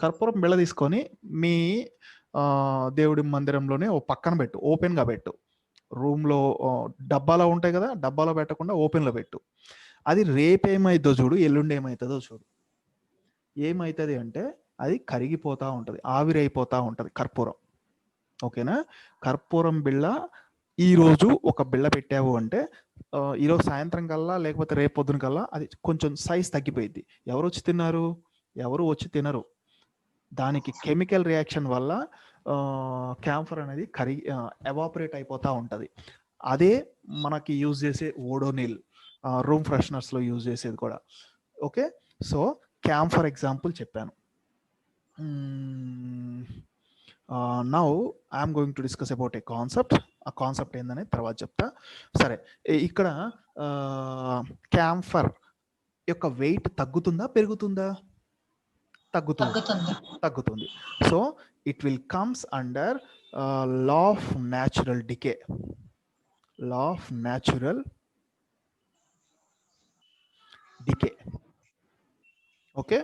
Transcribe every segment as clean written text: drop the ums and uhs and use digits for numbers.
కర్పూరం బిళ్ళ తీసుకొని మీ దేవుడి మందిరంలోనే ఓ పక్కన పెట్టు, ఓపెన్గా పెట్టు. రూమ్లో డబ్బాలో ఉంటాయి కదా, డబ్బాలో పెట్టకుండా ఓపెన్లో పెట్టు. అది రేపు ఏమవుతుందో చూడు, ఎల్లుండి ఏమవుతుందో చూడు. ఏమవుతుంది అంటే అది కరిగిపోతూ ఉంటుంది, ఆవిరైపోతూ ఉంటుంది కర్పూరం. ఓకేనా? కర్పూరం బిళ్ళ ఈరోజు ఒక బిళ్ళ పెట్టావు అంటే ఈరోజు సాయంత్రం కల్లా లేకపోతే రేపు పొద్దున కల్లా అది కొంచెం సైజ్ తగ్గిపోయింది. ఎవరు వచ్చి తిన్నారు? ఎవరు వచ్చి తినరు. దానికి కెమికల్ రియాక్షన్ వల్ల క్యాంఫర్ అనేది ఎవాపరేట్ అయిపోతూ ఉంటుంది. అదే మనకి యూజ్ చేసే ఓడోనిల్, రూమ్ ఫ్రెషనర్స్లో యూజ్ చేసేది కూడా. ఓకే, సో క్యాంఫర్ ఎగ్జాంపుల్ చెప్పాను. Now I'm going to discuss about a concept. ఆ కాన్సెప్ట్ ఏందనేది తర్వాత చెప్తా. సరే, ఇక్కడ క్యాంఫర్ యొక్క వెయిట్ తగ్గుతుందా పెరుగుతుందా? తగ్గుతుంది. So it will comes under law of natural decay. Law of natural decay. Okay,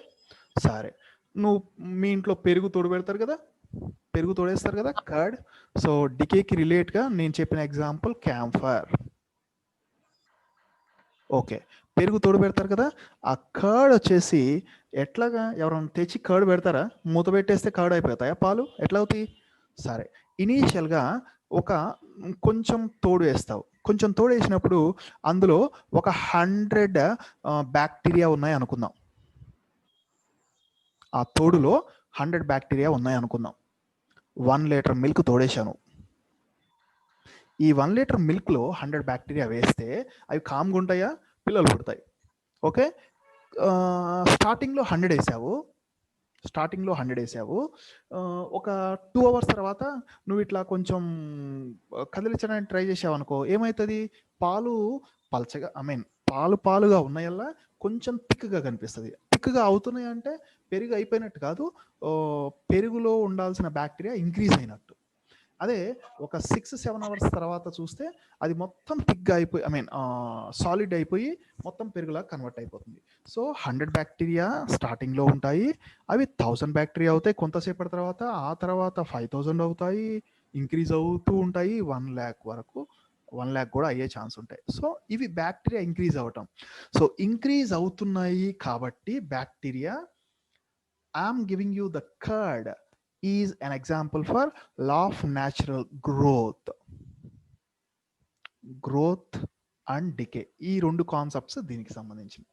సరే. నువ్వు మీ ఇంట్లో పెరుగు తోడు పెడతారు కదా, పెరుగు తోడేస్తారు కదా, కర్డ్. సో డికేకి రిలేట్గా నేను చెప్పిన ఎగ్జాంపుల్ క్యాంఫర్. ఓకే, పెరుగు తోడు పెడతారు కదా, ఆ కర్డ్ వచ్చేసి ఎట్లాగా ఎవరైనా తెచ్చి కర్డ్ పెడతారా? మూత పెట్టేస్తే కర్డ్ అయిపోతాయా పాలు? ఎట్లా అవుతాయి? సరే, ఇనీషియల్గా ఒక కొంచెం తోడు వేస్తావు. కొంచెం తోడు వేసినప్పుడు అందులో ఒక 100 బ్యాక్టీరియా ఉన్నాయి అనుకుందాం. ఆ తోడులో 100 బ్యాక్టీరియా ఉన్నాయి అనుకుందాం. 1 లీటర్ మిల్క్ తోడేశాను. ఈ 1 లీటర్ మిల్క్లో 100 బ్యాక్టీరియా వేస్తే అవి కామ్గా ఉంటాయా? పిల్లలు పుడతాయి. ఓకే, స్టార్టింగ్లో 100 వేసావు. ఒక 2 అవర్స్ తర్వాత నువ్వు ఇట్లా కొంచెం కదిలించడానికి ట్రై చేసావు అనుకో, ఏమవుతుంది? పాలు పల్చగా, పాలుగా ఉన్నాయల్లా కొంచెం థిక్గా కనిపిస్తుంది. థిక్గా అవుతున్నాయి అంటే పెరుగు అయిపోయినట్టు కాదు, పెరుగులో ఉండాల్సిన బ్యాక్టీరియా ఇంక్రీజ్ అయినట్టు. అదే ఒక 6-7 అవర్స్ తర్వాత చూస్తే అది మొత్తం థిక్గా అయిపోయి సాలిడ్ అయిపోయి మొత్తం పెరుగులా కన్వర్ట్ అయిపోతుంది. సో 100 బ్యాక్టీరియా స్టార్టింగ్లో ఉంటాయి, అవి 1000 బ్యాక్టీరియా అవుతాయి కొంతసేపటి తర్వాత. ఆ తర్వాత 5000 అవుతాయి, ఇంక్రీజ్ అవుతూ ఉంటాయి 1 lakh వరకు, 1 lakh కూడా అయ్యే ఛాన్స్ ఉంటాయి. సో ఇవి బ్యాక్టీరియా ఇంక్రీజ్ అవ్వటం. సో ఇంక్రీజ్ అవుతున్నాయి కాబట్టి bacteria, I'm giving you the curd is an example for law of natural growth and decay. ఈ రెండు కాన్సెప్ట్స్ దీనికి సంబంధించింది.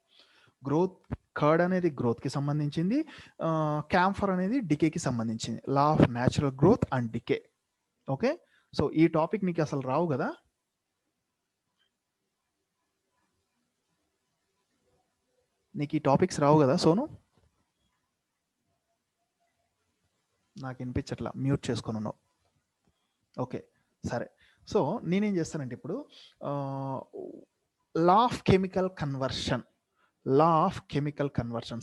గ్రోత్, కర్డ్ అనేది గ్రోత్కి సంబంధించింది, క్యాంఫర్ అనేది డికేకి సంబంధించింది. Law of natural growth and decay. Okay, so ఈ టాపిక్ నీకు అసలు రావు కదా? నీకు ఈ టాపిక్స్ రావు కదా సోను? నాకు వినిపించట్లా, మ్యూట్ చేసుకొని ఉన్నావు. ఓకే, సరే. సో నేనేం చేస్తానంటే ఇప్పుడు law of chemical conversion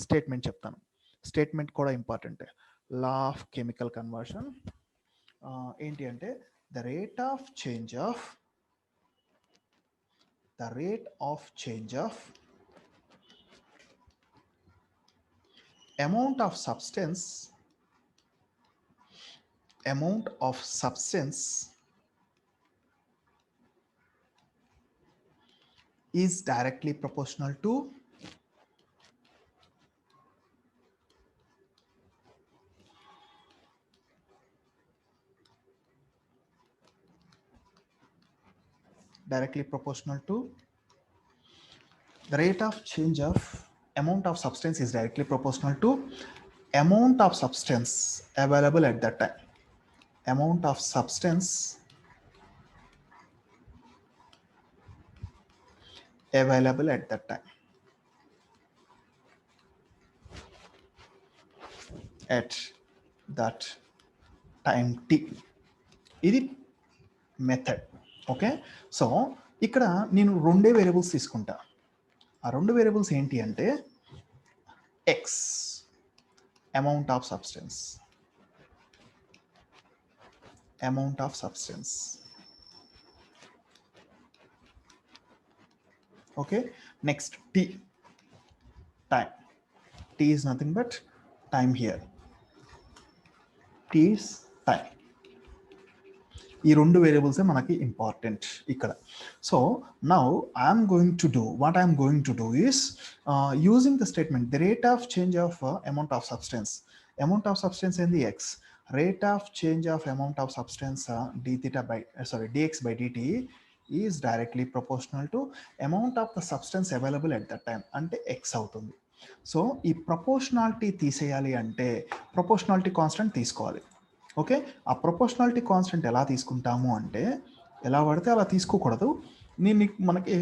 statement చెప్తాను. స్టేట్మెంట్ కూడా ఇంపార్టెంటే. లా ఆఫ్ కెమికల్ కన్వర్షన్ ఏంటి అంటే the rate of change of amount of substance is directly proportional to the rate of change of amount of substance is directly proportional to amount of substance available at that time. Amount of substance available at that time. At that time t. ఇది method. Okay, so ఇక్కడ నేను రెండే variables తీసుకుంటా. ఆ రెండు variables ఏంటి అంటే X, amount of substance. Okay, next t, time. T is nothing but time here. Is time. ఈ రెండు వేరియబుల్సే మనకి ఇంపార్టెంట్ ఇక్కడ. So now I'm going to do what I'm going to do is using the statement the rate of change of amount of substance. Amount of substance ఏంది x. Rate of change of amount of substance dx by dt is directly proportional to amount of the substance available at that time, అంటే x అవుతుంది. So ఈ proportionality తీసేయాలి అంటే proportionality constant తీసుకోవాలి. Okay, ఆ proportionality constant ఎలా తీసుకుంటాము అంటే ఎలా పడితే అలా తీసుకోకూడదు. నేను మనకి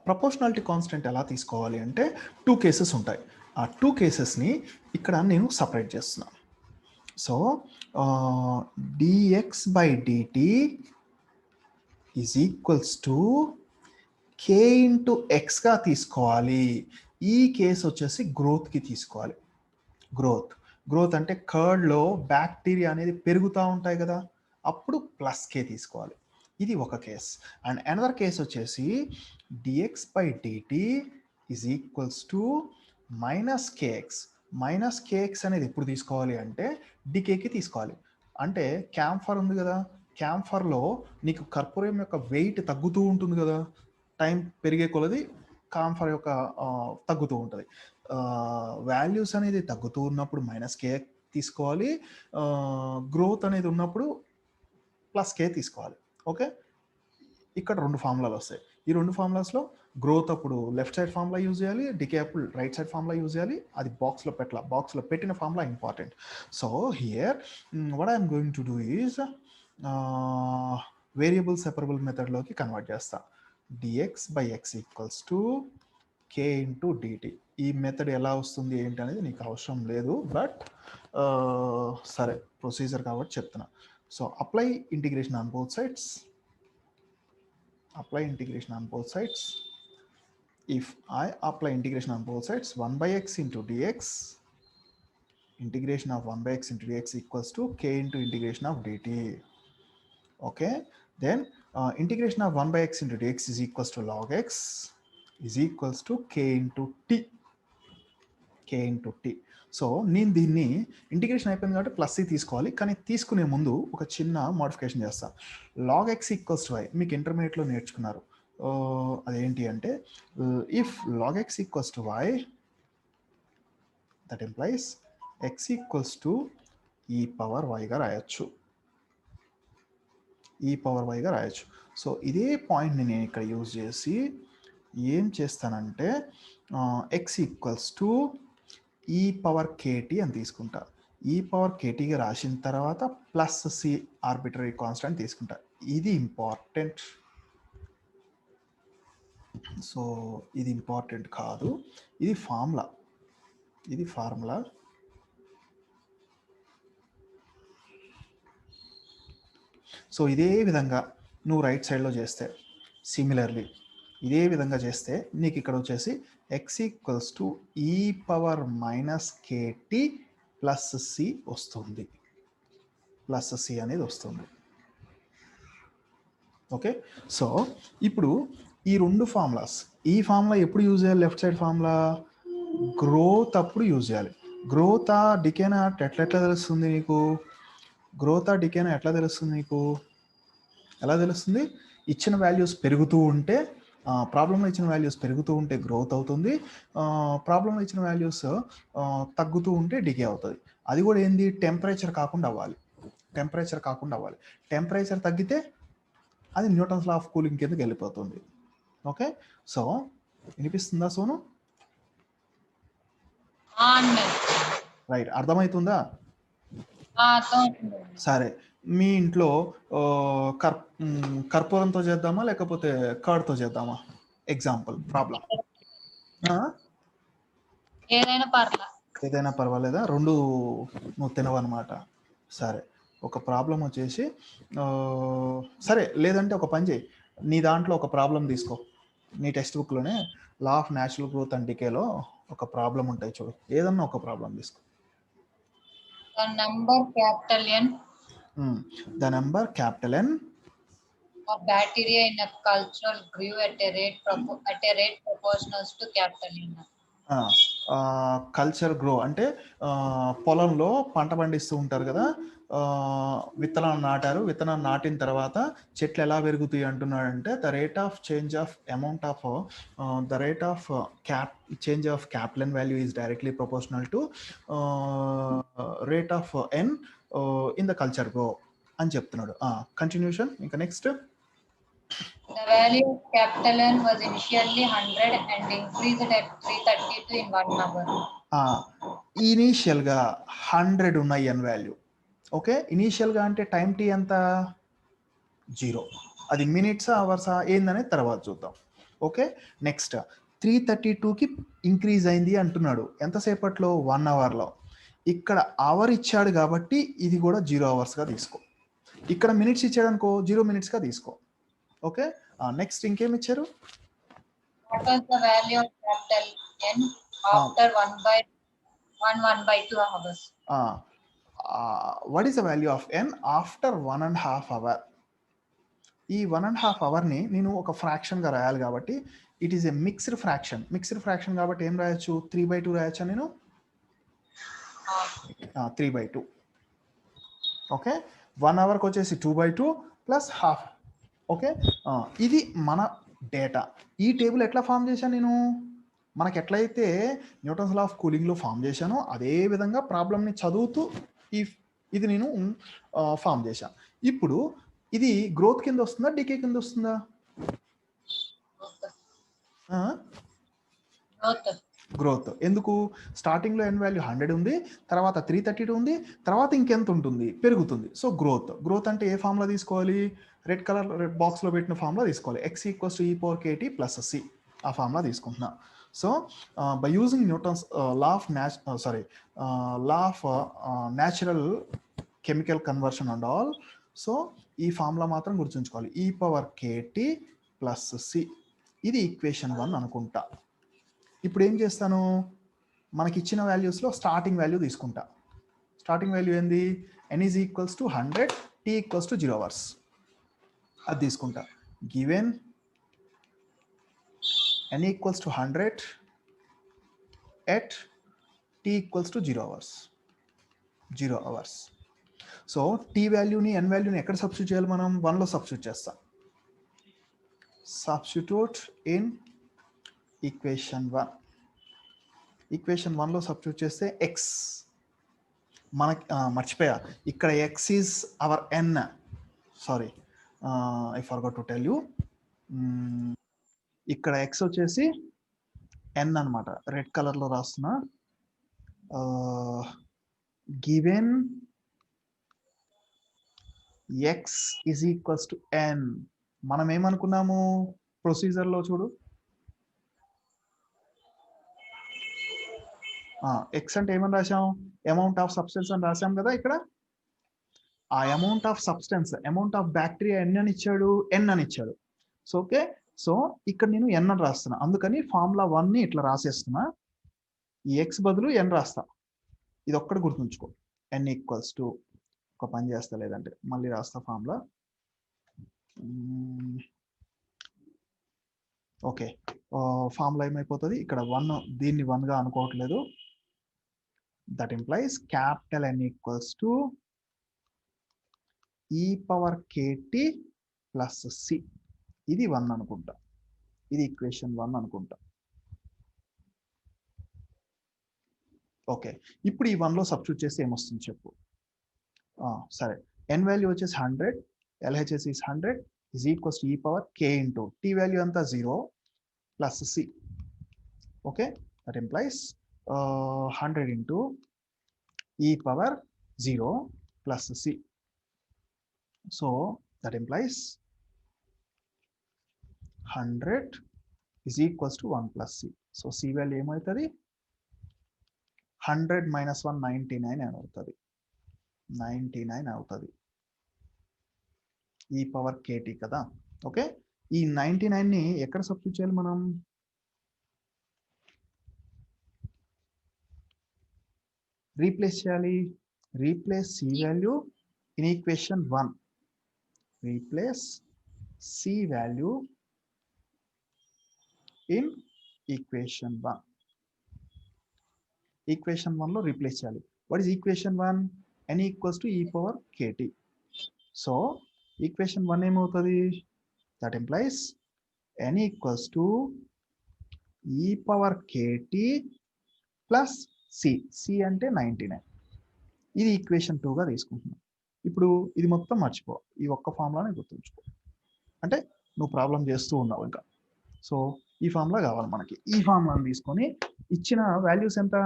ప్రపోర్షనాలిటీ కాన్స్టెంట్ ఎలా తీసుకోవాలి అంటే 2 కేసెస్ ఉంటాయి. ఆ 2 కేసెస్ని ఇక్కడ నేను సపరేట్ చేస్తున్నాను. So dx by dt is equals to k into ఎక్స్గా తీసుకోవాలి. ఈ కేసు వచ్చేసి గ్రోత్కి తీసుకోవాలి. గ్రోత్ అంటే కర్డ్లో బ్యాక్టీరియా అనేది పెరుగుతూ ఉంటాయి కదా, అప్పుడు ప్లస్ కే తీసుకోవాలి. ఇది ఒక కేస్. అండ్ అనదర్ కేస్ వచ్చేసి dx by dt is equals to minus k x అనేది ఎప్పుడు తీసుకోవాలి అంటే డికేకి తీసుకోవాలి. అంటే క్యాంఫర్ ఉంది కదా, క్యాంఫర్లో నీకు కర్పూరం యొక్క వెయిట్ తగ్గుతూ ఉంటుంది కదా, టైం పెరిగే కొలది కాంఫర్ యొక్క తగ్గుతూ ఉంటుంది. వాల్యూస్ అనేది తగ్గుతూ ఉన్నప్పుడు మైనస్ కే తీసుకోవాలి, గ్రోత్ అనేది ఉన్నప్పుడు ప్లస్ కే తీసుకోవాలి. ఓకే, ఇక్కడ 2 ఫార్ములాలు వస్తాయి. ఈ 2 ఫార్ములాస్లో గ్రోత్ అప్పుడు లెఫ్ట్ సైడ్ ఫార్ములా యూజ్ చేయాలి, డికే అప్పుడు రైట్ సైడ్ ఫార్ములా యూజ్ చేయాలి. అది బాక్స్లో పెట్టిన formula important. So here what I'm going to do is variable separable మెథడ్లోకి కన్వర్ట్ చేస్తా. dx by x equals to k into dt. ఈ మెథడ్ ఎలా వస్తుంది ఏంటి అనేది నీకు అవసరం లేదు, బట్ సరే ప్రొసీజర్ కాబట్టి చెప్తున్నా. So apply integration on both sides. If I apply integration on both sides, 1 by x into dx, integration of 1 by x into dx equals to k into integration of dt. Okay, then integration of 1 by x into dx is equals to log x is equals to k into t. So నేను దీన్ని integration అయిపోయింది కాబట్టి plus C తీసుకోవాలి, కానీ తీసుకునే ముందు ఒక చిన్న మోడిఫికేషన్ చేస్తా. Log x equals to y మీకు ఇంటర్మీడియట్లో నేర్చుకున్నారు. అదేంటి అంటే if log x equals to y that implies x equals to e power వైగా రాయొచ్చు. సో ఇదే పాయింట్ని నేను ఇక్కడ యూజ్ చేసి ఏం చేస్తానంటే X equals to e power KT అని తీసుకుంటా. ఈ పవర్ కేటీగా రాసిన తర్వాత ప్లస్ సి ఆర్బిటరీ కాన్స్టెంట్ తీసుకుంటా. ఇది ఇంపార్టెంట్. సో ఇది ఇంపార్టెంట్ కాదు, ఇది ఫార్ములా. సో ఇదే విధంగా నువ్వు రైట్ సైడ్లో చేస్తే సిమిలర్లీ ఇదే విధంగా చేస్తే నీకు ఇక్కడ వచ్చేసి x equals to e power minus k t plus c వస్తుంది. అనేది వస్తుంది. ఓకే, సో ఇప్పుడు ఈ 2 ఫార్ములాస్, ఈ ఫార్ములా ఎప్పుడు యూజ్ చేయాలి? లెఫ్ట్ సైడ్ ఫార్ములా గ్రోత్ అప్పుడు యూజ్ చేయాలి. గ్రోత్ డికేనా ఎట్లా తెలుస్తుంది నీకు? ఎలా తెలుస్తుంది? ఇచ్చిన వాల్యూస్ పెరుగుతూ ఉంటే, ప్రాబ్లంలో ఇచ్చిన వాల్యూస్ పెరుగుతూ ఉంటే గ్రోత్ అవుతుంది, ప్రాబ్లంలో ఇచ్చిన వాల్యూస్ తగ్గుతూ ఉంటే డికే అవుతుంది. అది కూడా ఏంది? టెంపరేచర్ కాకుండా అవ్వాలి. టెంపరేచర్ తగ్గితే అది న్యూటన్స్ లా ఆఫ్ కూలింగ్ కిందకి వెళ్ళిపోతుంది. ఓకే, సో వినిపిస్తుందా సోను? రైట్, అర్థమవుతుందా? సరే, మీ ఇంట్లో కర్పూరంతో చేద్దామా లేకపోతే కర్డ్తో చేద్దామా? ఎగ్జాంపుల్ ప్రాబ్లం ఏదైనా పర్వాలేదా? 2 నువ్వు తినవన్నమాట. సరే, ఒక ప్రాబ్లం వచ్చేసి సరే, లేదంటే ఒక పని చేయి, నీ దాంట్లో ఒక ప్రాబ్లం తీసుకో. నీ టెక్స్ట్ బుక్లోనే law of natural growth and డికేలో ఒక ప్రాబ్లం ఉంటాయి చూడు, ఏదన్నా ఒక ప్రాబ్లం తీసుకో. The number capital N of bacteria in a culture grew at a rate proportional to capital N. Culture grow అంటే పొలంలో పంట పండిస్తూ ఉంటారు కదా, విత్తనాలు నాటారు, విత్తనాలు నాటిన తర్వాత చెట్లు ఎలా పెరుగుతాయి అంటున్నాడంటే the rate of change of amount of the rate of change of capital value is directly proportional to rate of N in the culture grow అని చెప్తున్నాడు. కంటిన్యూషన్ ఇంకా next. The value of capital N was initially 100 and increased at 332 in 1 hour. ఇనీషియల్గా 100 ఉన్న ఎన్ value. Okay, ఇనీషియల్గా అంటే time tea ఎంత? 0. అది మినిట్సా అవర్సా ఏందనేది తర్వాత చూద్దాం. ఓకే, నెక్స్ట్ 332కి ఇంక్రీజ్ అయింది అంటున్నాడు. ఎంతసేపట్లో? 1 అవర్లో. ఇక్కడ అవర్ ఇచ్చాడు కాబట్టి ఇది కూడా 0 అవర్స్గా తీసుకో. ఇక్కడ మినిట్స్ ఇచ్చాడు అనుకో 0 మినిట్స్గా తీసుకో. ఓకే, నెక్స్ట్ ఇంకేమి ఇచ్చారు? What was the value of capital N after 1/2 hours? What is the value of n after 1.5 hour? ఈ 1.5 అవర్ని నేను ఒక ఫ్రాక్షన్గా రాయాలి కాబట్టి it is a mixed fraction. Mixed fraction కాబట్టి ఏం రాయొచ్చు? 3/2 రాయొచ్చా నేను? 3/2. ఓకే, 1 అవర్కి వచ్చేసి 2/2 ప్లస్ హాఫ్. ఓకే, ఇది మన డేటా. ఈ టేబుల్ ఎట్లా ఫామ్ చేశాను నేను? మనకి ఎట్లయితే న్యూటన్స్ లా ఆఫ్ కూలింగ్లో ఫామ్ చేశానో అదే విధంగా ప్రాబ్లమ్ని చదువుతూ ఇది నేను ఫామ్ చేశాను. ఇప్పుడు ఇది గ్రోత్ కింద వస్తుందా, డికే కింద వస్తుందా? గ్రోత్. ఎందుకు? స్టార్టింగ్లో ఎన్ వాల్యూ 100 ఉంది, తర్వాత 332 ఉంది, తర్వాత ఇంకెంత ఉంటుంది? పెరుగుతుంది. So growth. గ్రోత్ అంటే ఏ ఫామ్లో తీసుకోవాలి? రెడ్ కలర్ బాక్స్లో పెట్టిన ఫామ్లో తీసుకోవాలి. x = e⁻kt + c ఆ ఫామ్లో తీసుకుంటున్నా. So by using Newton's law of natural chemical conversion and all. So ఈ ఫార్ములా మాత్రం గుర్తుంచుకోవాలి. e⁻kt + c. ఇది ఈక్వేషన్ 1 అనుకుంటా. ఇప్పుడు ఏం చేస్తాను? మనకి ఇచ్చిన వాల్యూస్లో స్టార్టింగ్ వాల్యూ తీసుకుంటా. స్టార్టింగ్ వాల్యూ ఏంది? n = 100, t = 0 hours. అది తీసుకుంటా. Given n = 100 at t = 0 hours. 0 hours. So T వాల్యూని ఎన్ వాల్యూని ఎక్కడ సబ్స్టిట్యూట్ చేయాలి? మనం 1లో సబ్స్టిట్యూట్ చేస్తాం. Substitute in equation 1. ఈక్వేషన్ 1లో సబ్స్టిట్యూట్ చేస్తే ఎక్స్ మనకి మర్చిపోయా, ఇక్కడ x is our N. Sorry, I forgot to tell you. ఇక్కడ ఎక్స్ వచ్చేసి ఎన్ అనమాట. రెడ్ కలర్లో రాస్తున్నా. Given x = n. మనం ఏమనుకున్నాము ప్రొసీజర్లో? చూడు, x అంటే ఏమని రాసాం? అమౌంట్ ఆఫ్ సబ్స్టెన్స్ అని రాసాం కదా. ఇక్కడ ఆ amount of substance, amount of bacteria n అని ఇచ్చాడు, n అని ఇచ్చాడు. సో ఓకే, సో ఇక్కడ నేను n అని రాస్తున్నా. అందుకని ఫార్ములా 1ని ఇట్లా రాసేస్తున్నా. ఈ x బదులు n రాస్తా. ఇది ఒక్కటి గుర్తుంచుకో. n = ఒక పని చేస్తా, లేదంటే మళ్ళీ రాస్తా ఫార్ములా. ఓకే, ఫార్ములా ఏమైపోతుంది? ఇక్కడ 1, దీన్ని 1గా అనుకోవట్లేదు. That implies capital N = e⁻kt + c. ఇది 1 అనుకుంటా. ఇది ఈక్వేషన్ 1 అనుకుంటా. ఓకే, ఇప్పుడు ఈ 1లో సబ్స్టిట్యూట్ చేస్తే ఏమొస్తుంది చెప్పు? సరే, n వాల్యూ వచ్చేసి 100, LHS is 100 is equals to e⁻k into t value అంతా 0 plus c. Okay, that implies 100 into e⁻0 plus c. So that implies 100 is equals to 1 plus c. So c value ఏమవుతుంది? 100 - 1 99 అని అవుతుంది. 99 అవుతుంది. e⁻kt కదా. Okay, ఈ 99ని ఎక్కడ substitute చేయాలి మనం? రీప్లేస్ చేయాలి. Replace c value in equation 1. Replace C value in equation 1. Equation 1 లో రీప్లేస్ చేయాలి. What is equation 1? n equals to e power kt. So equation 1 ఏమవుతుంది? That implies n equals to e power kt plus c. c అంటే 99. ఇది equation 2గా తీసుకుంటున్నాం. ఇప్పుడు ఇది మొత్తం మర్చిపో, ఈ ఒక్క ఫార్ములాని గుర్తుంచుకో. అంటే నువ్వు ప్రాబ్లం చేస్తూ ఉన్నావు ఇంకా. సో ఈ ఫార్ములా కావాలి మనకి. ఈ ఫార్ములాని తీసుకొని ఇచ్చిన వాల్యూస్ ఎంత,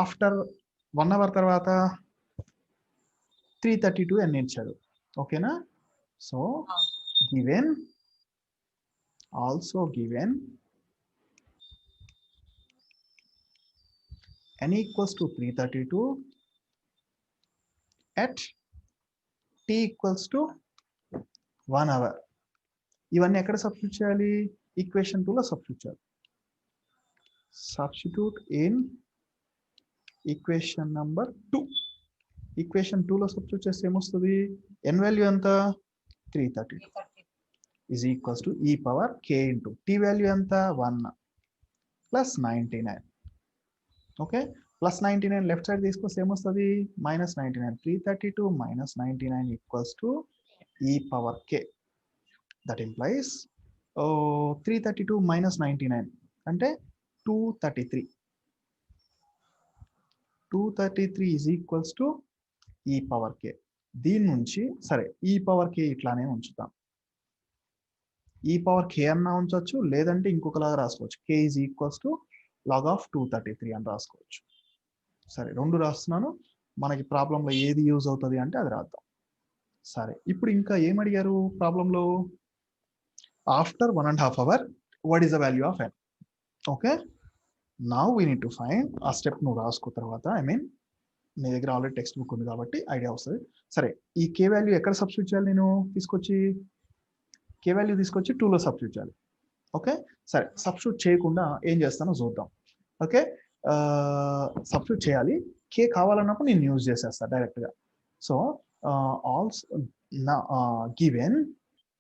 ఆఫ్టర్ 1 అవర్ తర్వాత 332 అని ఇచ్చాడు. ఓకేనా? So given, also given n equals to 332 at t equals to 1 hour. ఇవన్నీ ఎక్కడ సబ్స్టిట్యూట్ చేయాలి? ఈక్వేషన్ 2 లో సబ్స్టిట్యూట్ చేయాలి. Substitute in equation number 2. Equation 2 లో సబ్స్టిట్యూట్ చేస్తే ఏమొస్తుంది? n వాల్యూ ఎంత? 332 is equals to e power k into t value ఎంత? 1 plus 99. Okay, plus 99 left side తీసుకొస్తే ఏమొస్తుంది? -99. 332 minus 99 equals to e power k. That implies 332 minus 99 అంటే 233. 233 is equals to e power k. దీని నుంచి సరే e power k ఇట్లానే ఉంచుతాం. e power k అన్నా ఉంచవచ్చు, లేదంటే ఇంకొకలాగా రాసుకోవచ్చు. k is equals to log of 233 అని రాసుకోవచ్చు. సరే, రెండు రాస్తున్నాను. మనకి ప్రాబ్లంలో ఏది యూజ్ అవుతుంది అంటే అది రాద్దాం. సరే, ఇప్పుడు ఇంకా ఏం అడిగారు ప్రాబ్లంలో? After 1.5 hour what is the value of n. Okay, now we need to find. ఆ స్టెప్ నువ్వు రాసుకో తర్వాత. ఐ మీన్ నీ దగ్గర ఆల్రెడీ టెక్స్ట్ బుక్ ఉంది కాబట్టి ఐడియా వస్తుంది. సరే, ఈ కే వాల్యూ ఎక్కడ సబ్స్టిట్యూట్ చేయాలి? నేను తీసుకొచ్చి కే వాల్యూ తీసుకొచ్చి 2లో సబ్స్టిట్యూట్ చేయాలి. ఓకే, సరే, సబ్స్టిట్యూట్ చేయకుండా ఏం చేస్తానో చూద్దాం. ఓకే, సబ్స్టిట్యూట్ చేయాలి. కే కావాలన్నప్పుడు నేను యూజ్ చేసేస్తాను డైరెక్ట్గా. సో ఆల్సో గివెన్,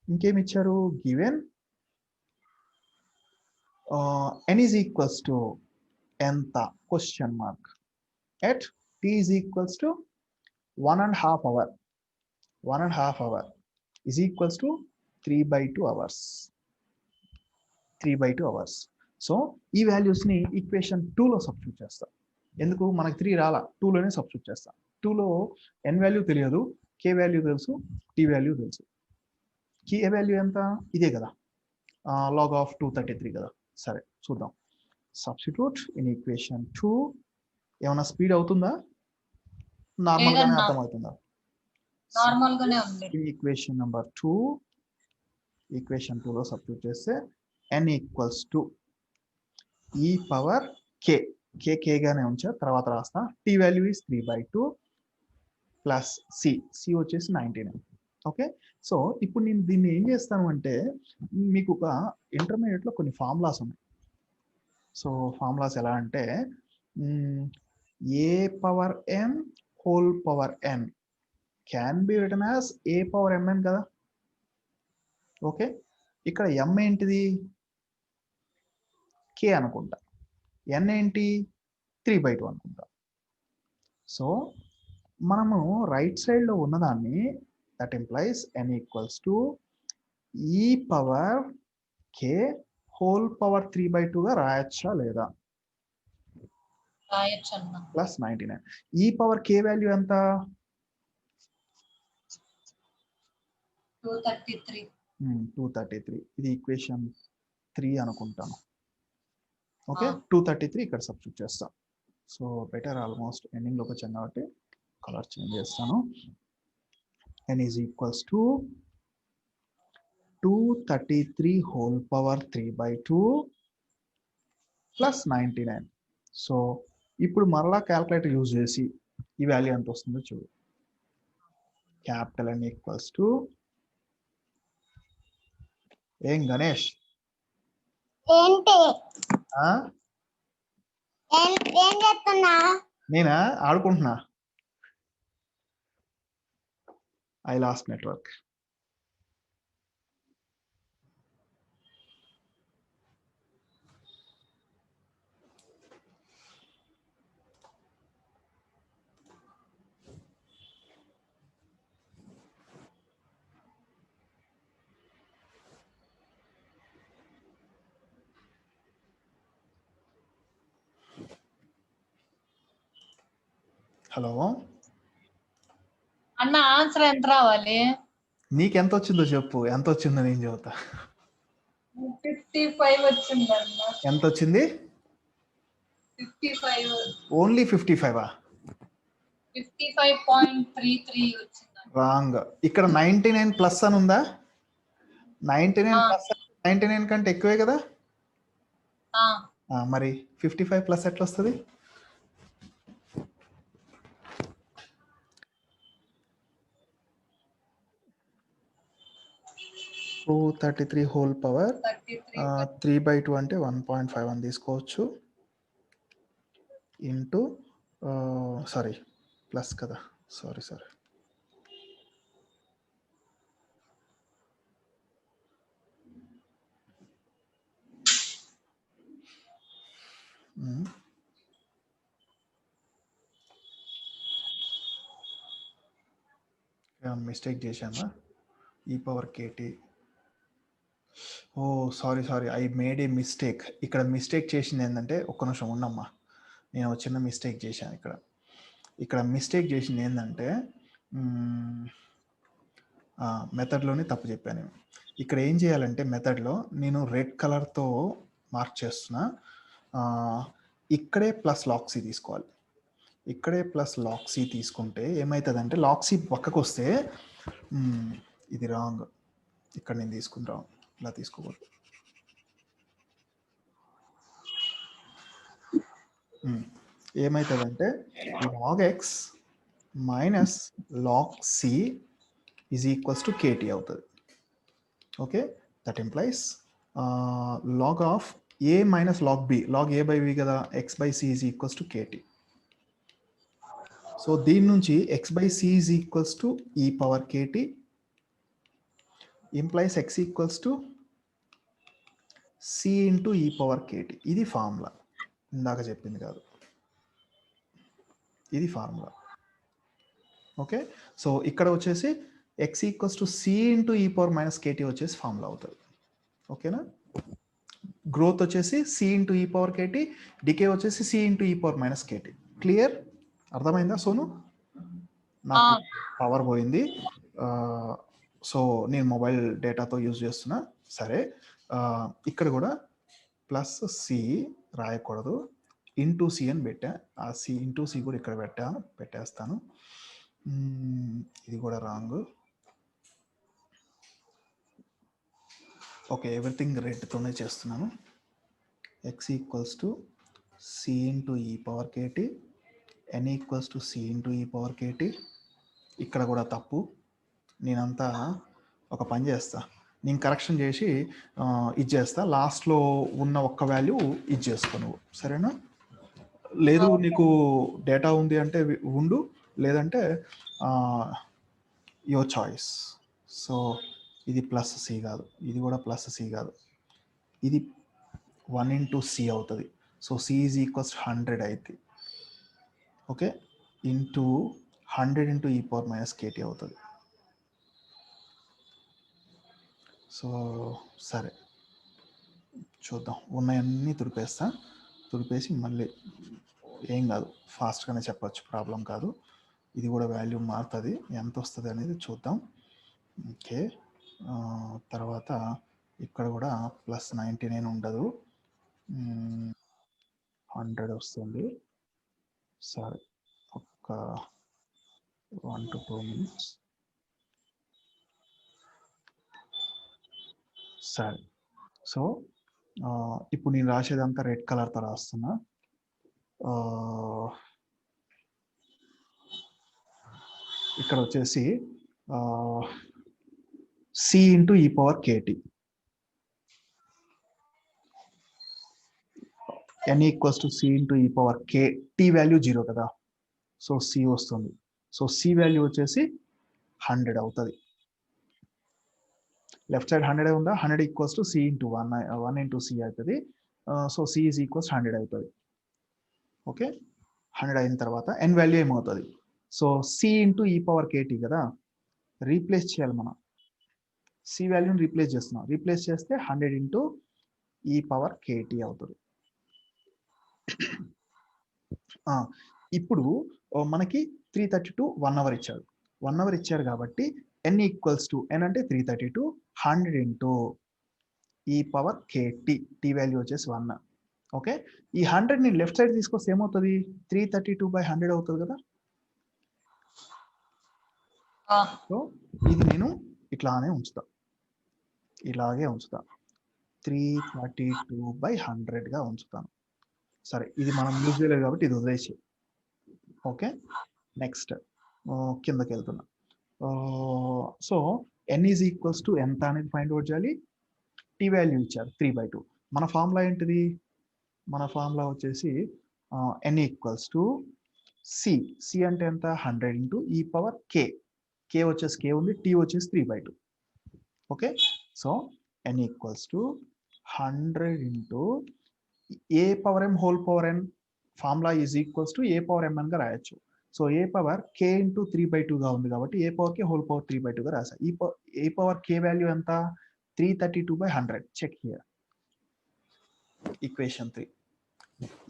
ఇంకేమి ఇచ్చారు? Given n is equals to ఎంత question mark at t is equals to 1.5 hour. 1.5 hour is equals to 3/2 hours. 3/2 hours. So ఈ వాల్యూస్ని ఈక్వేషన్ 2లో సబ్స్టిట్యూట్ చేస్తాం. ఎందుకు? మనకి 3 రాలా, 2లోనే సబ్స్టిట్యూట్ చేస్తాం. 2లో n వాల్యూ తెలియదు, k వాల్యూ తెలుసు, t వాల్యూ తెలుసు. k వాల్యూ ఎంత? ఇదే కదా, లాగ్ ఆఫ్ 233 కదా. సరే, చూద్దాం. Substitute in equation 2. ఏమైనా స్పీడ్ అవుతుందా? నార్మల్గానే అర్థమవుతుందా? నార్మల్గానే ఉంది. ఈక్వేషన్ నెంబర్ 2, ఈక్వేషన్ 2లో సబ్స్టిట్యూట్ చేస్తే n equals to e power k. k గానే ఉంచా, తర్వాత రాస్తా. t value is 3/2 plus c వచ్చేసి 99. ఓకే, సో ఇప్పుడు నేను దీన్ని ఏం చేస్తాను అంటే, మీకు ఒక ఇంటర్మీడియట్లో కొన్ని ఫార్ములాస్ ఉన్నాయి. సో ఫార్ములాస్ ఎలా అంటే a power m whole power n can be written as a power mn కదా. ఓకే, ఇక్కడ m ఏంటిది? k అనుకుంటా. n ఏంటి? 3/2 అనుకుంటా. సో మనము రైట్ సైడ్లో ఉన్నదాన్ని, that implies n equals to e power k whole power 3/2గా రాయచ్చా లేదా? Plus 99. e power k value ఎంత? 233. ఇది ఈక్వేషన్ 3 అనుకుంటాను. ఓకే, 233 ఇక్కడ సబ్స్టిట్యూట్ చేస్తాం. సో బెటర్, ఆల్మోస్ట్ ఎండింగ్లోకి వచ్చాను కాబట్టి కలర్ చేంజ్ చేస్తాను. n is equals to 233 whole power 3/2 plus 99. So ఇప్పుడు మరలా క్యాల్కులేటర్ యూజ్ చేసి ఈ వాల్యూ ఎంత వస్తుందో చూడు. క్యాపిటల్ N ఈక్వల్స్ టు ఏం గణేష్ ఏంటి? ఏం చేస్తున్నా? నేనా ఆడుకుంటున్నా. I lost network. హలో, అన్న ఆన్సర్ ఎంత రావాలి? నీకెంత వచ్చిందో చెప్పు, ఎంత వచ్చిందో నేను చెబుతా. 55 వచ్చిందన్న. ఎంత వచ్చింది? 55. ఓన్లీ 55. 55.33 వచ్చింది. రాంగ్. ఇక్కడ 99 ప్లస్ అని ఉందా? 99 ప్లస్ 99 కంటే ఎక్కువే కదా. మరి 55 ప్లస్ ఎట్లా వస్తుంది? 233 హోల్ పవర్ 3/2 అంటే 1.5 అని తీసుకోవచ్చు. ఇంటూ సారీ ప్లస్ కదా, సారీ. మిస్టేక్ చేశామా? E power k t. Oh sorry, I made a mistake. ఇక్కడ మిస్టేక్ చేసింది ఏంటంటే, ఒక్క నిమిషం ఉండమ్మా, నేను చిన్న మిస్టేక్ చేశాను ఇక్కడ మిస్టేక్ చేసింది ఏంటంటే, మెథడ్లోనే తప్పు చెప్పాను. ఇక్కడ ఏం చేయాలంటే, మెథడ్లో నేను రెడ్ కలర్తో మార్క్ చేస్తున్నా. ఇక్కడే ప్లస్ లాక్ సి తీసుకోవాలి. ఇక్కడే ప్లస్ లాక్ సి తీసుకుంటే ఏమవుతుందంటే, లాక్ సి పక్కకు వస్తే ఇది రాంగ్. ఇక్కడ నేను తీసుకుంటాం, ఇలా తీసుకోకూడదు. ఏమవుతుందంటే log x minus log C is equals to K T అవుతుంది. Okay, that implies log of A minus log B, log A by B కదా, x by C is equals to K T. So దీని నుంచి x by C is equals to e power K T implies x equals to C into e power K T. ఇది formula, ఇందాక చెప్పింది కాదు, ఇది formula. Okay, so ఇక్కడ వచ్చేసి x equals to C into e power minus KT వచ్చేసి formula అవుతుంది. ఓకేనా, గ్రోత్ వచ్చేసి c into e power KT, decay వచ్చేసి c into e power minus KT. Clear? అర్థమైందా సోను? నాకు పవర్ పోయింది, సో నేను మొబైల్ డేటాతో యూజ్ చేస్తున్నా. సరే, ఇక్కడ కూడా ప్లస్ సి రాయకూడదు, ఇంటూ సి అని పెట్టా. ఆ సి ఇంటూ సి కూడా ఇక్కడ పెట్టేస్తాను. ఇది కూడా రాంగ్. ఓకే, ఎవ్రీథింగ్ రెడ్తోనే చేస్తున్నాను. X equals to C into e power KT, N equals to C into e power K T. ఇక్కడ కూడా తప్పు. నేనంతా ఒక పని చేస్తా, నేను కరెక్షన్ చేసి ఇది చేస్తా. లాస్ట్లో ఉన్న ఒక్క వాల్యూ ఇది చేసుకో నువ్వు, సరేనా? లేదు నీకు డేటా ఉంది అంటే ఉండు, లేదంటే యువర్ చాయిస్. సో ఇది ప్లస్ సి కాదు, ఇది కూడా ప్లస్ సి కాదు, ఇది 1 ఇంటూ సి అవుతుంది. సో సి ఈజ్ ఈక్వల్స్ 100 అయితే, okay, into 100 into e power minus KT అవుతుంది. సో సరే చూద్దాం, ఉన్నాయన్నీ తుడిపేసి మళ్ళీ ఏం కాదు, ఫాస్ట్గానే చెప్పచ్చు, ప్రాబ్లం కాదు. ఇది కూడా వాల్యూ మారుతుంది, ఎంత వస్తుంది అనేది చూద్దాం. ఓకే, తర్వాత ఇక్కడ కూడా ప్లస్ 99 ఉండదు, 100 వస్తుంది. సరే, ఒక 1 to 2 minutes. సరే, సో ఇప్పుడు నేను రాసేదంతా రెడ్ కలర్తో రాస్తున్నా. ఇక్కడ వచ్చేసి c into e power KT, N equals to C into e power k. T value 0 కదా, సో సి వస్తుంది. సో సి వాల్యూ వచ్చేసి 100 అవుతుంది. లెఫ్ట్ సైడ్ 100 ఉందా, 100 equals to C into 1 into c అవుతుంది. సో సి ఈజ్ ఈక్వల్స్ 100 అవుతుంది. Okay, 100 అయిన తర్వాత n value ఏమవుతుంది? So c into e power k t కదా, రీప్లేస్ చేయాలి మనం. సి వాల్యూని రీప్లేస్ చేస్తున్నాం, రీప్లేస్ చేస్తే 100 ఇంటూ ఈ పవర్ కేటీ అవుతుంది. ఇప్పుడు మనకి 332 1 అవర్ ఇచ్చాడు. 1 అవర్ ఇచ్చారు కాబట్టి n ఈక్వల్స్ టు n అంటే 332 100 into e power kt, tea value వచ్చేసి 1. ఓకే, ఈ 100ని లెఫ్ట్ సైడ్ తీసుకొస్తే ఏమవుతుంది? 332/100 అవుతుంది కదా. సో ఇది నేను ఇట్లానే ఉంచుతా, ఇలాగే ఉంచుతా, 332/100గా ఉంచుతాను. సరే, ఇది మనం యూజ్ చేయలేదు కాబట్టి ఇది వదిలేసి. ఓకే, నెక్స్ట్ కిందకి వెళ్తున్నా. So n is equals to ఎంత అనేది ఫైండ్ అవుట్ చేయాలి. టీ వాల్యూ ఇచ్చారు 3/2. మన ఫార్ములా ఏంటిది? మన ఫార్ములా వచ్చేసి n ఈక్వల్స్ టు సి అంటే ఎంత? 100 ఇంటూ ఈ పవర్ కే వచ్చేసి కే ఉంది, టీ వచ్చేసి 3/2. Okay, so n equals to 100 into a power m whole power n. Formula is equals to a power mn గా రాయొచ్చు. So a power k into 3/2గా ఉంది కాబట్టి a power k whole power 3/2గా రాసా. ఏ పవర్ k వాల్యూ ఎంత? 332/100. Check here, equation 3.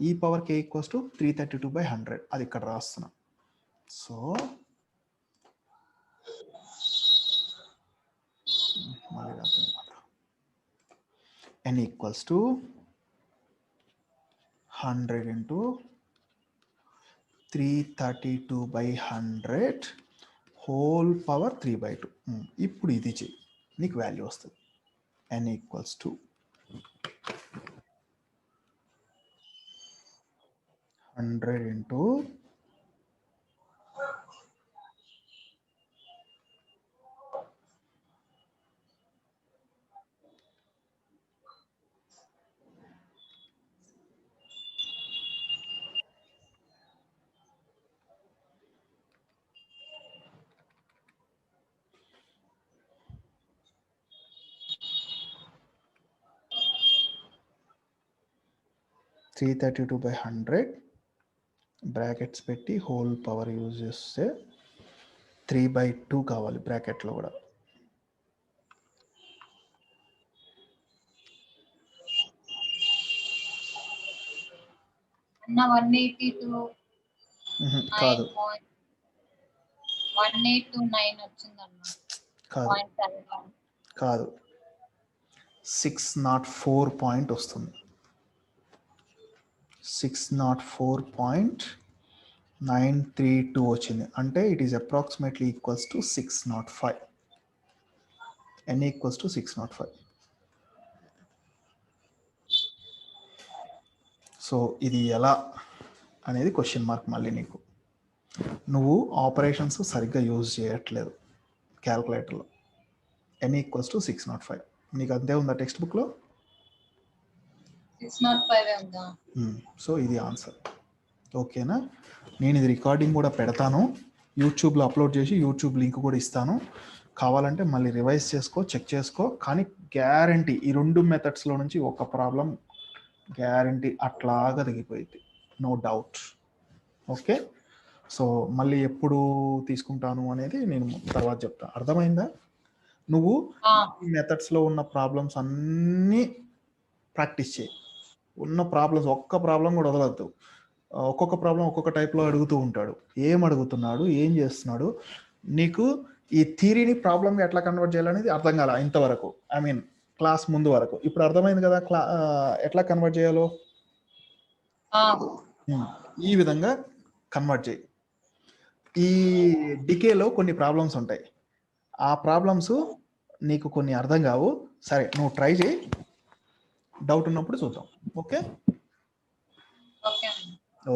E power k equals to 332/100, అది ఇక్కడ రాస్తున్నా. సో మళ్ళీ రాస్తున్నా, n equals to 100 into 332/100 whole power 3/2. ఇప్పుడు ఇది చెయ్యి, నీకు వాల్యూ వస్తుంది. n equals to 100 into 332/100 brackets పెట్టి హోల్ పవర్ యూజ్ చేస్తే 3/2 కావాలి బ్రాకెట్లో కూడా. అన్న 182 కాదు 1829 వచ్చిందన్న. కాదు 604 పాయింట్ వస్తుంది. 604.932 వచ్చింది. అంటే it is approximately equals to 605. n equals to 605. So ఇది ఎలా అనేది క్వశ్చన్ మార్క్. మళ్ళీ నీకు నువ్వు ఆపరేషన్స్ సరిగ్గా యూజ్ చేయట్లేదు క్యాల్కులేటర్లో. n equals to 605. నీకు అంతే ఉందా టెక్స్ట్ బుక్లో? 605 ఉందా? సో ఇది ఆన్సర్. ఓకేనా? నేను ఇది రికార్డింగ్ కూడా పెడతాను, యూట్యూబ్లో అప్లోడ్ చేసి యూట్యూబ్ లింక్ కూడా ఇస్తాను. కావాలంటే మళ్ళీ రివైజ్ చేసుకో, చెక్ చేసుకో. కానీ గ్యారంటీ ఈ 2 మెథడ్స్లో నుంచి ఒక ప్రాబ్లం గ్యారంటీ అట్లాగా తగ్గిపోయింది, నో డౌట్. ఓకే, సో మళ్ళీ ఎప్పుడు తీసుకుంటాను అనేది నేను తర్వాత చెప్తాను. అర్థమైందా? నువ్వు ఈ మెథడ్స్లో ఉన్న ప్రాబ్లమ్స్ అన్నీ ప్రాక్టీస్ చేయి. ఉన్న ప్రాబ్లమ్స్ ఒక్క ప్రాబ్లం కూడా వదలద్దు. ఒక్కొక్క ప్రాబ్లం ఒక్కొక్క టైప్లో అడుగుతూ ఉంటాడు. ఏం అడుగుతున్నాడు, ఏం చేస్తున్నాడు, నీకు ఈ థియరీని ప్రాబ్లమ్గా ఎట్లా కన్వర్ట్ చేయాలనేది అర్థం కాల ఇంతవరకు. ఐ మీన్ క్లాస్ ముందు వరకు. ఇప్పుడు అర్థమైంది కదా ఎట్లా కన్వర్ట్ చేయాలో. ఈ విధంగా కన్వర్ట్ చేయి. ఈ డికేలో కొన్ని ప్రాబ్లమ్స్ ఉంటాయి, ఆ ప్రాబ్లమ్స్ నీకు కొన్ని అర్థం కావు. సరే, నువ్వు ట్రై చేయి, డౌట్ ఉన్నప్పుడు చూద్దాం. Okay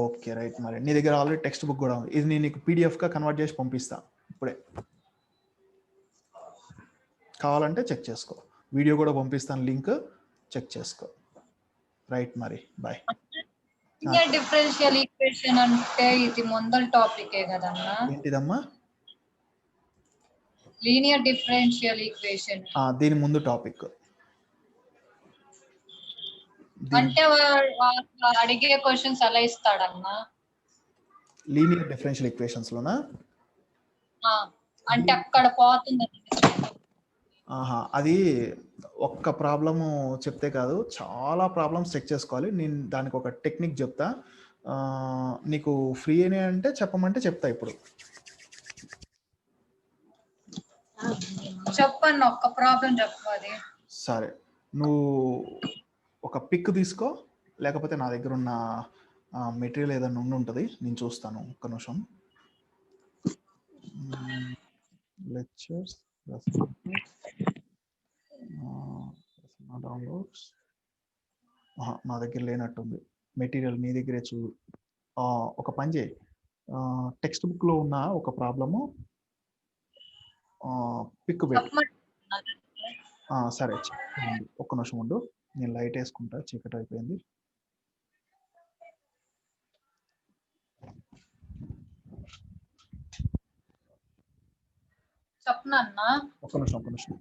okay right. మరి నీ దగ్గర ఆల్రెడీ టెక్స్ట్ బుక్ కూడా ఉంది, ఇది నేను నీకు పీడిఎఫ్గా కన్వర్ట్ చేసి పంపిస్తా ఇప్పుడే. కావాలంటే చెక్ చేసుకో, వీడియో కూడా పంపిస్తాను, లింక్ చెక్ చేసుకో. రైట్, మరి బాయ్. లీనియర్ డిఫరెన్షియల్ ఈక్వేషన్ అంటే ఇది ముందల టాపికే కదన్నా? ఏంటిదమ్మా? లీనియర్ డిఫరెన్షియల్ ఈక్వేషన్ దీని ముందు టాపిక్. అంటే అడిగే క్వశ్చన్స్ ఎలా ఇస్తాడన్నా? లీనియర్ డిఫరెన్షియల్ ఈక్వేషన్స్ లోనా? అంటే అక్కడ పోతుంది. అది ఒక్క ప్రాబ్లము చెప్తే కాదు, చాలా ప్రాబ్లమ్స్ చెక్ చేసుకోవాలి. నేను దానికి ఒక టెక్నిక్ చెప్తా, నీకు ఫ్రీ అనే అంటే చెప్పమంటే చెప్తా ఇప్పుడు. చెప్పండి, ఒక్క ప్రాబ్లం చెప్పు అది. సరే, నువ్వు ఒక పిక్ తీసుకో, లేకపోతే నా దగ్గర ఉన్న మెటీరియల్ ఏదైనా ఉండి ఉంటుంది, నేను చూస్తాను. ఒక్క నిమిషం. లెక్చర్స్ డౌన్లోడ్స్ నా దగ్గర లేనట్టుంది మెటీరియల్. నీ దగ్గరే చూడు. ఒక పని చేయి, టెక్స్ట్ బుక్లో ఉన్న ఒక ప్రాబ్లము పిక్ పెట్టు. సరే, ఒక్క నిమిషం ఉండు, నేను లైట్ వేసుకుంటా, చీకటి అయిపోయింది. చెప్పనన్నా, ఒక్క నిమిషం.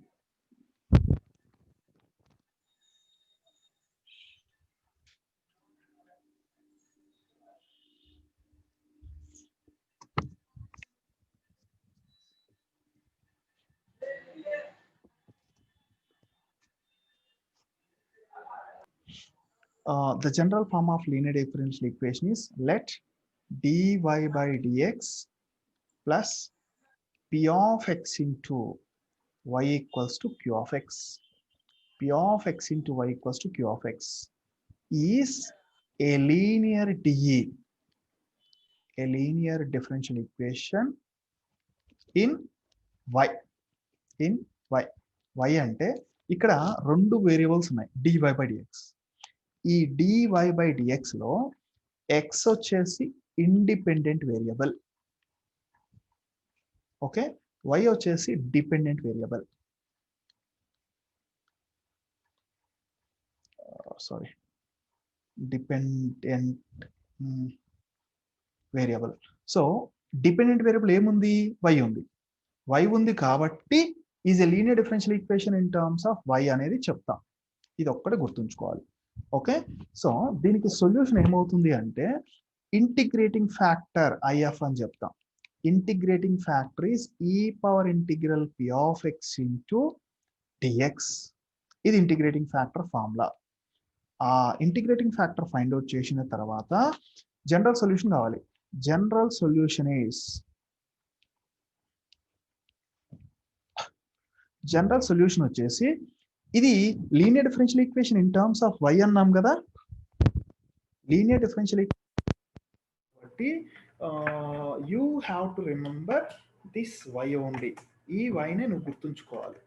The general form of linear differential equation is let dy by dx plus p of x into y equals to q of x. P of x into y equals to q of x is a linear DE, a linear differential equation in y. In y. Y అంటే ఇక్కడ రెండు variables ఉన్నాయి, dy by dx. ఈ dy by dx లో x వచ్చేసి independent variable, okay. y వచ్చేసి dependent variable. Sorry, dependent variable. So dependent variable ఏముంది? y ఉంది. y ఉంది కాబట్టి is a linear differential equation in terms of y అనేది చెప్తాం. ఇది ఒక్కటే గుర్తుంచుకోవాలి, ఓకే. సో దీనికి సొల్యూషన్ ఏమవుతుంది అంటే ఇంటిగ్రేటింగ్ ఫ్యాక్టర్ IF అని చెప్తాం. Integrating factor is e power integral p of x into dx. ఇది ఇంటిగ్రేటింగ్ ఫ్యాక్టర్ ఫార్ములా. ఆ ఇంటిగ్రేటింగ్ ఫ్యాక్టర్ ఫైండ్ అవుట్ చేసిన తర్వాత జనరల్ సొల్యూషన్ కావాలి. General solution is, general solution వచ్చేసి ఇది linear differential equation in terms of y అన్నాం కదా. Linear differential కాబట్టి you have to remember this y only. ఈ వైనే నువ్వు గుర్తుంచుకోవాలి,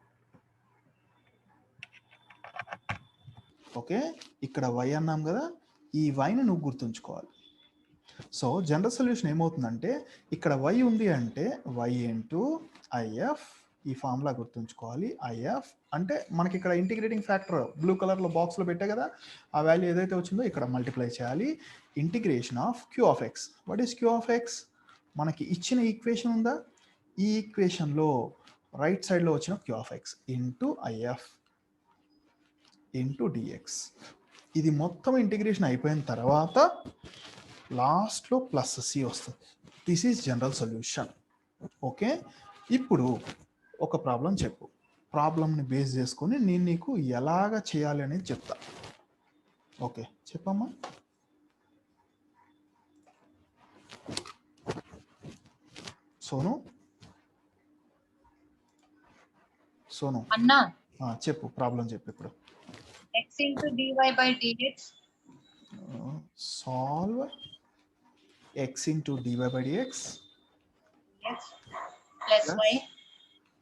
ఓకే. ఇక్కడ y అన్నాం కదా, ఈ వైని నువ్వు గుర్తుంచుకోవాలి. సో జనరల్ సొల్యూషన్ ఏమవుతుందంటే ఇక్కడ y ఉంది అంటే y ఇంటూ IF, ఈ ఫార్ములా గుర్తుంచుకోవాలి. IF అంటే మనకి ఇక్కడ ఇంటిగ్రేటింగ్ ఫ్యాక్టర్ బ్లూ కలర్లో బాక్స్లో పెట్టా కదా, ఆ వాల్యూ ఏదైతే వచ్చిందో ఇక్కడ మల్టిప్లై చేయాలి. Integration of q of x. What is q of x? మనకి ఇచ్చిన ఈక్వేషన్ ఉందా, ఈ ఈక్వేషన్లో రైట్ సైడ్లో వచ్చిన q of x into IF into dx. ఇది మొత్తం ఇంటిగ్రేషన్ అయిపోయిన తర్వాత లాస్ట్లో ప్లస్ c వస్తుంది. This is general solution, okay. ఇప్పుడు ఒక ప్రాబ్లం చెప్పు. ప్రాబ్లంని బేస్ చేసుకొని నేను నీకు ఎలాగ చేయాలి అనేది చెప్తా, ఓకే. చెప్పమ్మా. సోను అన్నా, చెప్పు, ప్రాబ్లం చెప్పు ఇప్పుడు. x into dy by dx. Solve x into dy by dx Yes. Plus y.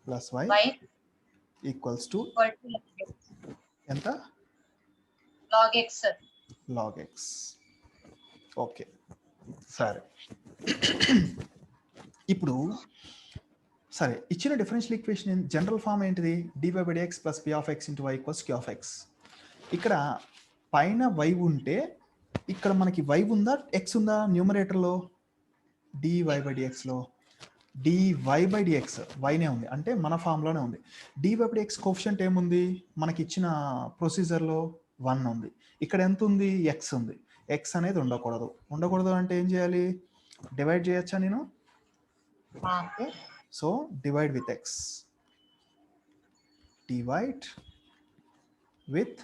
plus y equals to ఎంత? log x. log x, okay. సరే, ఇప్పుడు సరే ఇచ్చిన డిఫరెన్షియల్ ఈక్వేషన్ జనరల్ ఫామ్ ఏంటిది? dy by dx plus p of x into y equals q of x. ఇక్కడ పైన y ఉంటే ఇక్కడ మనకి y ఉందా x ఉందా? న్యూమరేటర్లో dy by dxలో dy by dx yనే ఉంది అంటే మన ఫామ్లోనే ఉంది. dy by dx కోఫిషియంట్ ఏముంది? మనకి ఇచ్చిన ప్రొసీజర్లో 1 ఉంది. ఇక్కడ ఎంత ఉంది? x ఉంది. x అనేది ఉండకూడదు అంటే ఏం చేయాలి? డివైడ్ చేయొచ్చా నేను? So divide with x, divide with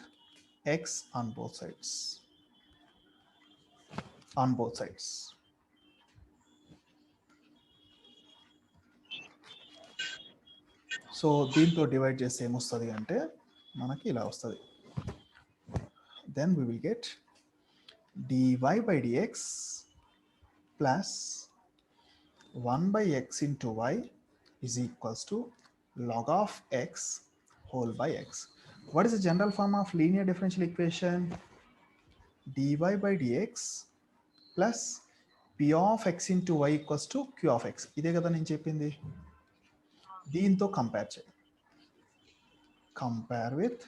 x on both sides. on both sides. So దీంతో డివైడ్ చేస్తే ఏమొస్తుంది అంటే మనకి ఇలా వస్తుంది. Then we will get dy by dx plus 1 by x into y is equals to log of x whole by x. What is the general form of linear differential equation? dy by dx plus p of x into y equals to q of x. ఇదే కదా నేను చెప్పింది. దీంతో compare చేయి. Compare with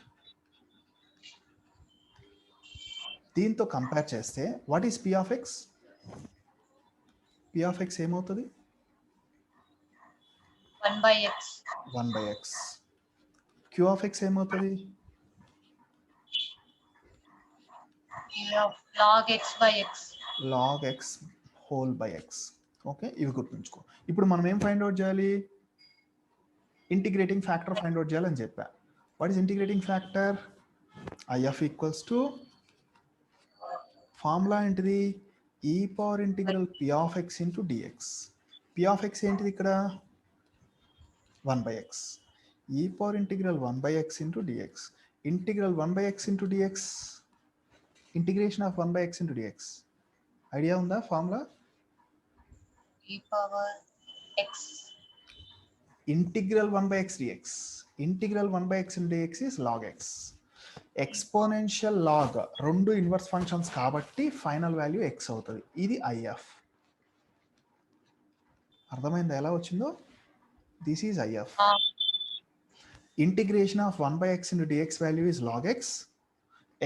దీంతో compare చేస్తే what is p of x? p of x ఏమవుతుంది? 1 by x. 1 by x. q of x ఏమవుతుంది? Log x by x. log x whole by x. Okay, ఇవి గుర్తుంచుకో. ఇప్పుడు మనం ఏం ఫైండ్ అవుట్ చేయాలి? ఇంటిగ్రేటింగ్ ఫ్యాక్టర్ ఫైండ్ అవుట్ చేయాలని చెప్పా. What is integrating factor? IF equals to formula ఏంటిది? e power integral p of x into dx. p of x ఏంటిది ఇక్కడ? 1 by x. e power integral 1 by x into dx. Integral 1 by x into dx, integration of 1 by x into dx. Idea ఉందా formula? E power x. Integral 1 by x dx. Integral 1 by x into dx is log x. Exponential log రెండు inverse functions కాబట్టి final value x అవుతుంది. ఇది IF. అర్థమైందా ఎలా వచ్చిందో? This is IF. Integration of 1 by x into dx value is log x.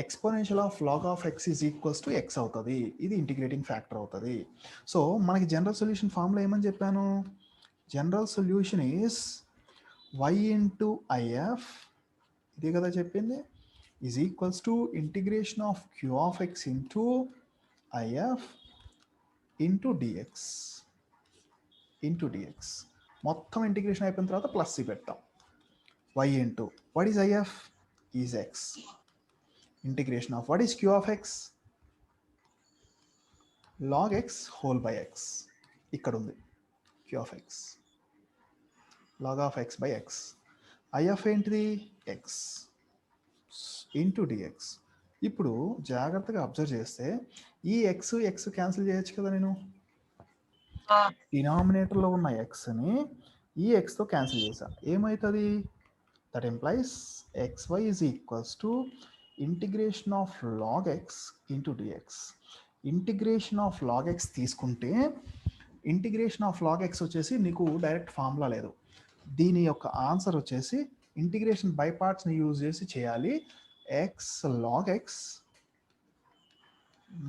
Exponential of log of x is equals to x అవుతుంది. ఇది integrating factor అవుతుంది. సో మనకి జనరల్ సొల్యూషన్ ఫార్ములా ఏమని చెప్పాను? General solution is y into IF, ఇదే కదా చెప్పింది, is equals to integration of q of x into IF into dx. మొత్తం ఇంటిగ్రేషన్ అయిపోయిన తర్వాత ప్లస్ సి పెట్టాం. y into what is IF is x. Integration of what is q of x? log x whole by x. ఇక్కడ ఉంది q of x, log of x by x. IF ఏంటిది? x into dx. ఇప్పుడు జాగ్రత్తగా observe చేస్తే ఈ X cancel చేయొచ్చు కదా నేను. డినామినేటర్లో ఉన్న ఎక్స్ని ఈ ఎక్స్తో క్యాన్సిల్ చేశా. ఏమవుతుంది? That employees xy is equals to integration of log x into dx. Integration of log x తీసుకుంటే ఇంటిగ్రేషన్ ఆఫ్ log x వచ్చేసి నీకు డైరెక్ట్ ఫార్ములా లేదు. దీని యొక్క ఆన్సర్ వచ్చేసి ఇంటిగ్రేషన్ బై పార్ట్స్ని యూజ్ చేసి చేయాలి. x log x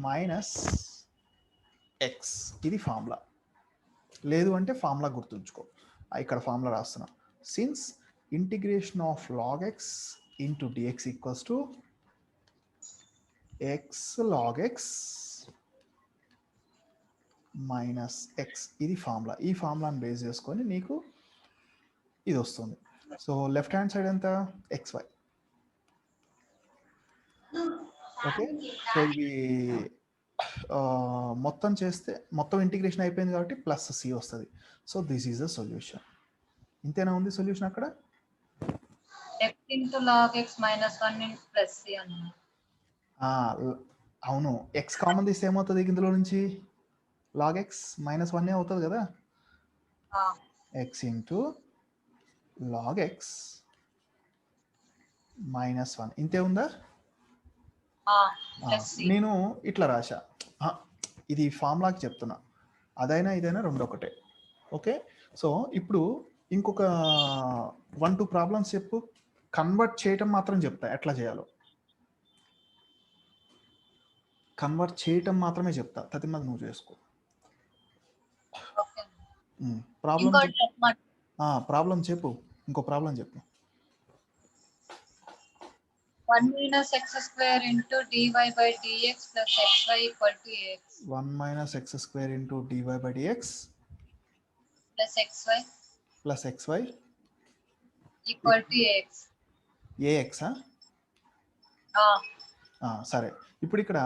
minus x, ఇది ఫార్ములా. లేదు అంటే ఫార్ములా గుర్తుంచుకో, ఇక్కడ ఫార్ములా రాస్తున్నా. Since integration of log x into dx equals to x log x minus x, ఇది ఫార్ములా. ఈ ఫార్ములాని బేస్ చేసుకొని నీకు ఇది వస్తుంది. సో లెఫ్ట్ హ్యాండ్ సైడ్ ఎంత? xy. ఓకే, సో ఇవి మొత్తం చేస్తే మొత్తం ఇంటిగ్రేషన్ అయిపోయింది కాబట్టి ప్లస్ సి వస్తుంది. So this is the solution. ఇంతేనా ఉంది సొల్యూషన్ అక్కడ? x into log x minus 1 into plus c అన్న. అవును, ఎక్స్ కామన్ తీస్తే ఏమవుతుంది ఇందులో నుంచి? log x మైనస్ 1 అవుతుంది కదా. x into log x minus 1, ఇంతే ఉందా? నేను ఇట్లా రాశా, ఇది ఫార్ములాకి చెప్తున్నా. అదైనా ఇదైనా రెండు ఒకటే. ఓకే, సో ఇప్పుడు ఇంకొక 1-2 ప్రాబ్లమ్స్ చెప్పు. కన్వర్ట్ చేయటం మాత్రం చెప్తా, ఎట్లా చేయాలో కన్వర్ట్ చేయటం మాత్రమే చెప్తా. తతిమది నువ్వు చేసుకో. ప్రాబ్లం చెప్పు, ఇంకో ప్రాబ్లం చెప్పు. 1 minus x square into dy by dx plus xy equal to ax. 1 minus x square into dy by dx plus xy equal to ax. ax సరే, ఇప్పుడు ఇక్కడ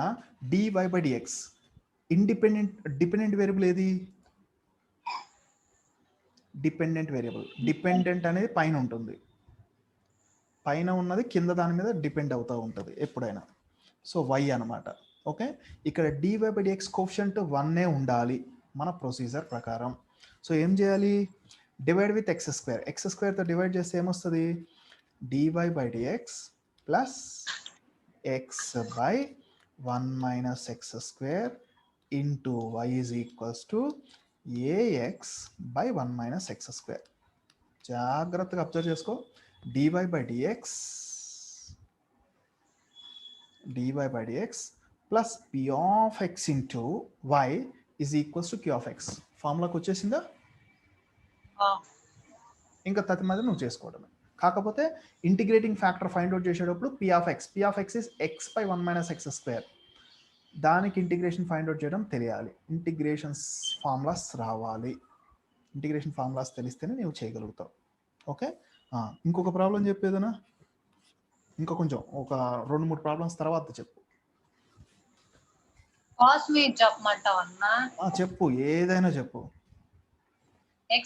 dy by dx dependent variable ఏది? Dependent variable. Dependent అనేది పైన ఉంటుంది, పైన ఉన్నది కింద దాని మీద డిపెండ్ అవుతూ ఉంటుంది ఎప్పుడైనా. సో y అనమాట. ఓకే, ఇక్కడ dy/dx కోఫిషియంట్ 1 ఉండాలి మన ప్రొసీజర్ ప్రకారం. సో ఏం చేయాలి? డివైడ్ విత్ ఎక్స్ స్క్వేర్తో డివైడ్ చేస్తే ఏమొస్తుంది? dy/dx plus X by 1 minus X square into y is equals to ax by 1 minus X square. జాగ్రత్తగా అబ్జర్వ్ చేసుకో. dy/dx plus p of x into y is equals to q of x. ఫార్ములాకి వచ్చేసిందా? ఇంకా తతి మీద నువ్వు చేసుకోవడమే. కాకపోతే integrating factor find out చేసేటప్పుడు p of x is x by 1 minus X square. దానికి ఇంటిగ్రేషన్ ఫైండ్ అవుట్ చేయడం తెలియాలి, ఇంటిగ్రేషన్స్ ఫార్ములాస్ రావాలి. ఇంటిగ్రేషన్ ఫార్ములాస్ తెలిస్తేనే నువ్వు చేయగలుగుతావు. ఓకే, ఇంకొక ప్రాబ్లం చెప్పేదనా? ఇంకా కొంచెం ఒక 2-3 ప్రాబ్లమ్స్ తర్వాత చెప్పు. కాస్ మీద చెప్పమంటావు అన్నా? చెప్పు, ఏదైనా చెప్పు. x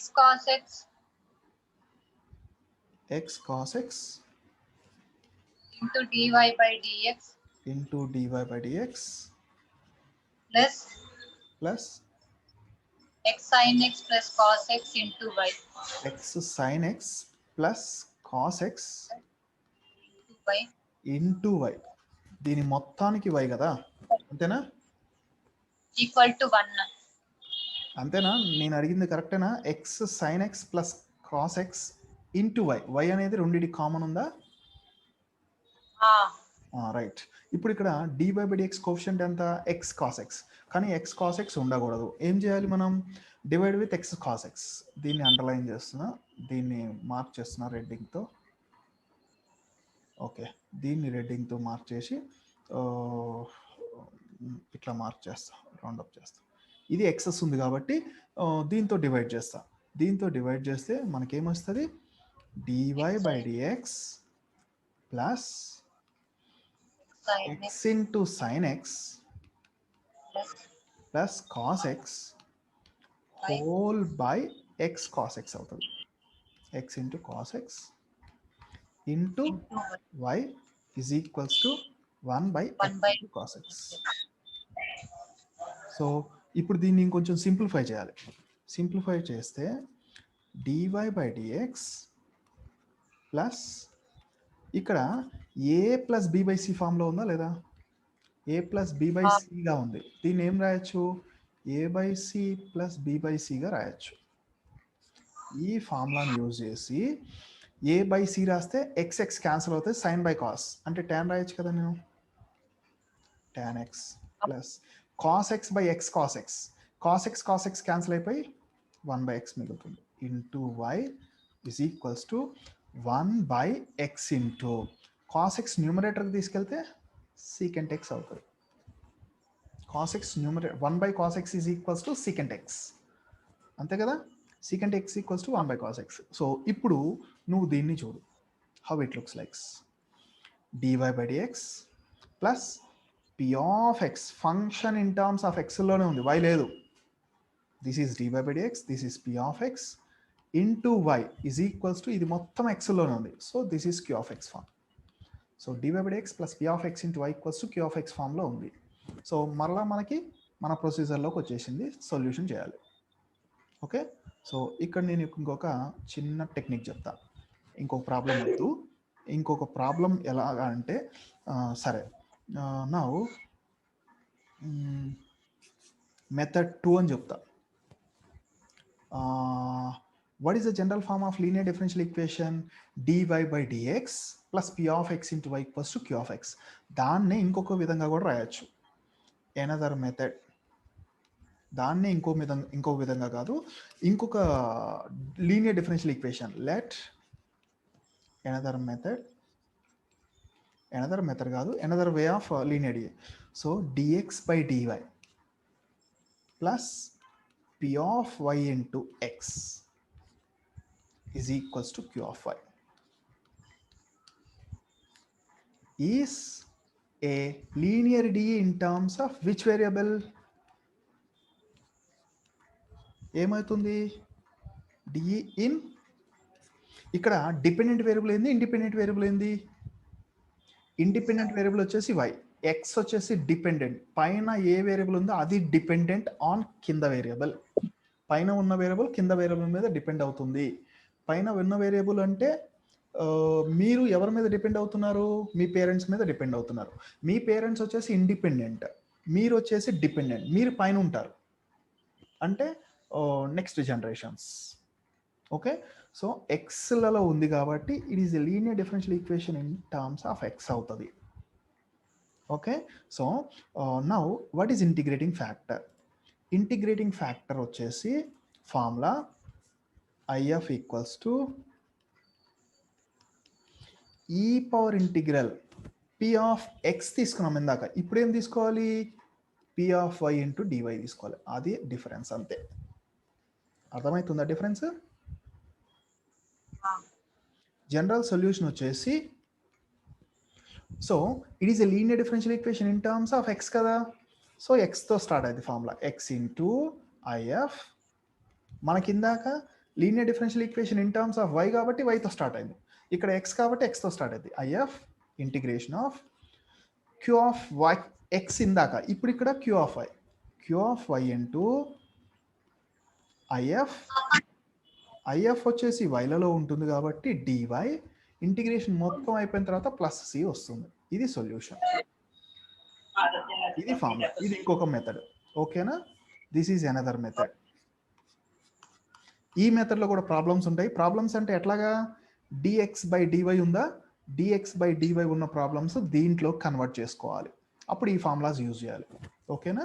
cos x into dy/dx plus x sin x plus cos x into y. x sin x plus cos x into y. దీని మొత్తానికి y కదా, అంతేనా? Equal to 1. అంతేనా? నేను అడిగింది కరెక్టేనా? x sin x plus cos x into y అనేది రెండింటికి కామన్ ఉందా? రైట్. ఇప్పుడు ఇక్కడ dy/dx కోఫిషియంట్ ఎంత? x cos x. కానీ x cos x ఉండకూడదు. ఏం చేయాలి మనం? Divide with x cos x. దీన్ని అండర్లైన్ చేస్తున్నా, దీన్ని మార్క్ చేస్తున్నా రెడ్డింగ్తో. ఓకే, దీన్ని రెడ్డింగ్తో మార్క్ చేసి ఇట్లా మార్క్ చేస్తా, రౌండప్ చేస్తా. ఇది ఎక్సెస్ ఉంది కాబట్టి దీంతో డివైడ్ చేస్తా. దీంతో డివైడ్ చేస్తే మనకేమొస్తుంది? dy/dx plus x into sin x plus cos x whole by x cos x అవుతుంది. x into cos x into y is equals to 1 by cos x. So ఇప్పుడు దీన్ని ఇంకొంచెం సింప్లిఫై చేయాలి. సింప్లిఫై చేస్తే dy/dx plus ఇక్కడ a plus b/c ఫామ్లో ఉందా లేదా? a ప్లస్ b/cగా ఉంది. దీన్ని ఏం రాయొచ్చు? a/c ప్లస్ b/cగా రాయొచ్చు. ఈ ఫార్ములాని యూజ్ చేసి a/c రాస్తే x క్యాన్సిల్ అవుతుంది, సైన్ బై కాస్ అంటే tan రాయొచ్చు కదా నేను. tan x plus cos x by x cos x. cos x cancel అయిపోయి 1 బై x మిగులుతుంది. Into y is equals to 1 by x into cos x న్యూమరేటర్కి తీసుకెళ్తే secant x అవుతుంది. cos x numerator 1 by cos x is equals to secant x, అంతే కదా? secant x equals to 1 by cos x. So ఇప్పుడు నువ్వు దీన్ని చూడు, how it looks likes. dy/dx plus p of x function in terms of xలోనే ఉంది, y లేదు. This is dy/dx, this is p of x into y is equals to, ఇది మొత్తం xలోనే ఉంది, so this is q of x form. So dy/dx plus p of x into y equals to q of x ఫామ్లో ఉంది. So మరలా మనకి మన ప్రొసీజర్లోకి వచ్చేసింది, సొల్యూషన్ చేయాలి. ఓకే, సో ఇక్కడ నేను ఇంకొక చిన్న టెక్నిక్ చెప్తా. ఇంకొక ప్రాబ్లం వద్దు, ఇంకొక ప్రాబ్లం ఎలాగా అంటే సరే, నా మెథడ్ 2 అని చెప్తా. what is the general form of linear differential equation? dy/dx plus p of x into y equals to q of x. దాన్ని ఇంకొక విధంగా కూడా రాయొచ్చు, another method. దాన్ని ఇంకో విధంగా కాదు, ఇంకొక linear differential equation. Let another way of linear d. So dx/dy plus p of y into x is equals to q of y is a linear d in terms of which variable? ఏమవుతుంది DE in, ఇక్కడ dependent variable ఏంది, independent variable ఏంది? Independent variable వచ్చేసి why, X వచ్చేసి dependent. పైన ఏ variable ఉందో అది dependent on కింద వేరియబుల్. పైన ఉన్న వేరియబుల్ కింద వేరియబుల్ మీద డిపెండ్ అవుతుంది. పైన ఉన్న వేరియబుల్ అంటే మీరు ఎవరి మీద డిపెండ్ అవుతున్నారు? మీ పేరెంట్స్ మీద డిపెండ్ అవుతున్నారు. మీ పేరెంట్స్ వచ్చేసి ఇండిపెండెంట్, మీరు వచ్చేసి డిపెండెంట్. మీరు పైన ఉంటారు అంటే నెక్స్ట్ జనరేషన్స్. ఓకే, సో ఎక్స్లలో ఉంది కాబట్టి it is a linear differential equation in terms of x అవుతుంది. Okay, so now what is integrating factor? Integrating factor వచ్చేసి formula IF equals to e power integral P of X తీసుకున్నాం ఇందాక. ఇప్పుడు ఏం తీసుకోవాలి? P of Y into dy తీసుకోవాలి. అది difference, అంతే. అర్థమవుతుందా డిఫరెన్స్? జనరల్ సొల్యూషన్ వచ్చేసి, so it is a linear differential equation in terms of x కదా. సో ఎక్స్తో స్టార్ట్ అయింది ఫార్ములా, ఎక్స్ ఇంటూ IF. మనకి ఇందాక linear differential equation in terms of y కాబట్టి వైతో స్టార్ట్ అయింది. ఇక్కడ ఎక్స్ కాబట్టి ఎక్స్తో స్టార్ట్ అయింది. IF integration of q of y x ఇందాక, ఇప్పుడు ఇక్కడ q of y, q of y into IF వచ్చేసి వైలలో ఉంటుంది కాబట్టి డివై. ఇంటిగ్రేషన్ మొత్తం అయిపోయిన తర్వాత ప్లస్ సి వస్తుంది. ఇది సొల్యూషన్, ఇది ఫార్ములా. ఇది ఇంకొక మెథడ్. ఓకేనా? This is another method. ఈ మెథడ్లో కూడా ప్రాబ్లమ్స్ ఉంటాయి. ప్రాబ్లమ్స్ అంటే ఎట్లాగా? dx/dy ఉందా? dx/dy ఉన్న ప్రాబ్లమ్స్ దీంట్లో కన్వర్ట్ చేసుకోవాలి. అప్పుడు ఈ ఫార్ములాస్ యూజ్ చేయాలి. ఓకేనా?